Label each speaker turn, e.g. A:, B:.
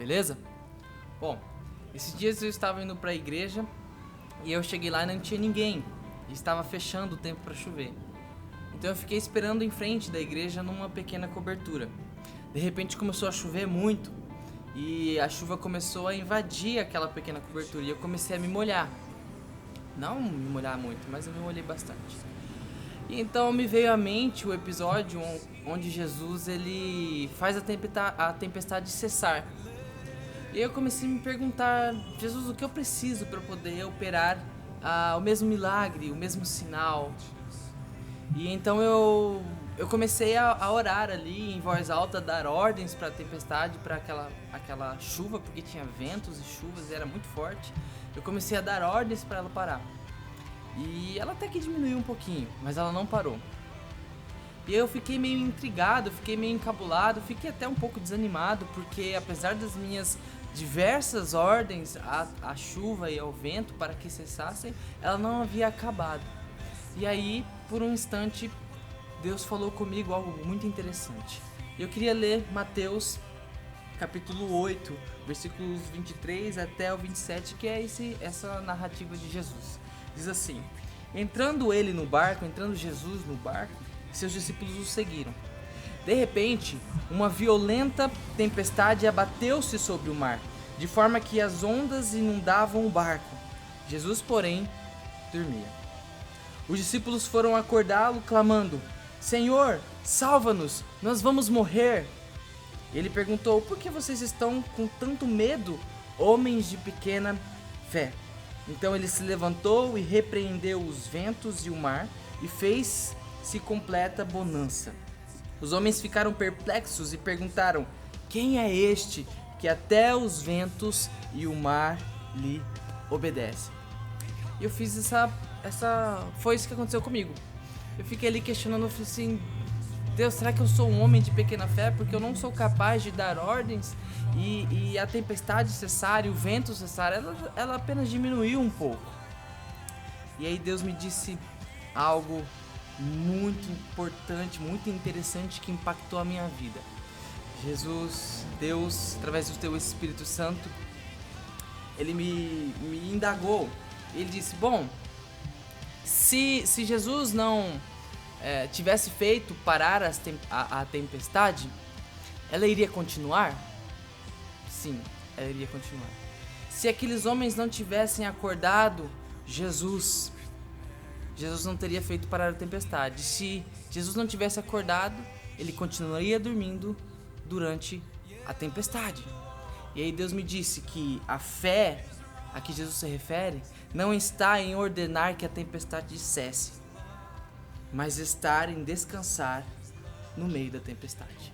A: beleza? Bom, esses dias eu estava indo para a igreja e eu cheguei lá e não tinha ninguém. E estava fechando o tempo para chover. Então eu fiquei esperando em frente da igreja numa pequena cobertura. De repente começou a chover muito e a chuva começou a invadir aquela pequena cobertura e eu comecei a me molhar. Não me molhar muito, mas eu me molhei bastante. E então me veio à mente o episódio onde Jesus ele faz a tempestade cessar. E eu comecei a me perguntar, Jesus, o que eu preciso para poder operar o mesmo milagre, o mesmo sinal? E então eu comecei a orar ali em voz alta, dar ordens para a tempestade, para aquela chuva, porque tinha ventos e chuvas e era muito forte. Eu comecei a dar ordens para ela parar. E ela até que diminuiu um pouquinho, mas ela não parou. E eu fiquei meio intrigado, fiquei meio encabulado, fiquei até um pouco desanimado, porque apesar das minhas diversas ordens à chuva e ao vento para que cessassem, ela não havia acabado. E aí, por um instante, Deus falou comigo algo muito interessante. Eu queria ler Mateus capítulo 8, versículos 23 até o 27, que é essa narrativa de Jesus. Diz assim: entrando Jesus no barco, seus discípulos o seguiram. De repente, uma violenta tempestade abateu-se sobre o mar, de forma que as ondas inundavam o barco. Jesus, porém, dormia. Os discípulos foram acordá-lo, clamando: Senhor, salva-nos, nós vamos morrer. Ele perguntou: por que vocês estão com tanto medo, homens de pequena fé? Então ele se levantou e repreendeu os ventos e o mar, e fez-se completa bonança. Os homens ficaram perplexos e perguntaram: quem é este que até os ventos e o mar lhe obedecem? E eu fiz foi isso que aconteceu comigo. Eu fiquei ali questionando, eu falei assim: Deus, será que eu sou um homem de pequena fé? Porque eu não sou capaz de dar ordens e a tempestade cessar e o vento cessar, ela apenas diminuiu um pouco. E aí Deus me disse algo muito importante, muito interessante, que impactou a minha vida. Jesus, Deus, através do teu Espírito Santo, ele me indagou. Ele disse: bom, se Jesus não tivesse feito parar a tempestade, ela iria continuar? Sim, ela iria continuar. Se aqueles homens não tivessem acordado Jesus não teria feito parar a tempestade. Se Jesus não tivesse acordado, ele continuaria dormindo durante a tempestade. E aí Deus me disse que a fé a que Jesus se refere não está em ordenar que a tempestade cesse, mas estar em descansar no meio da tempestade.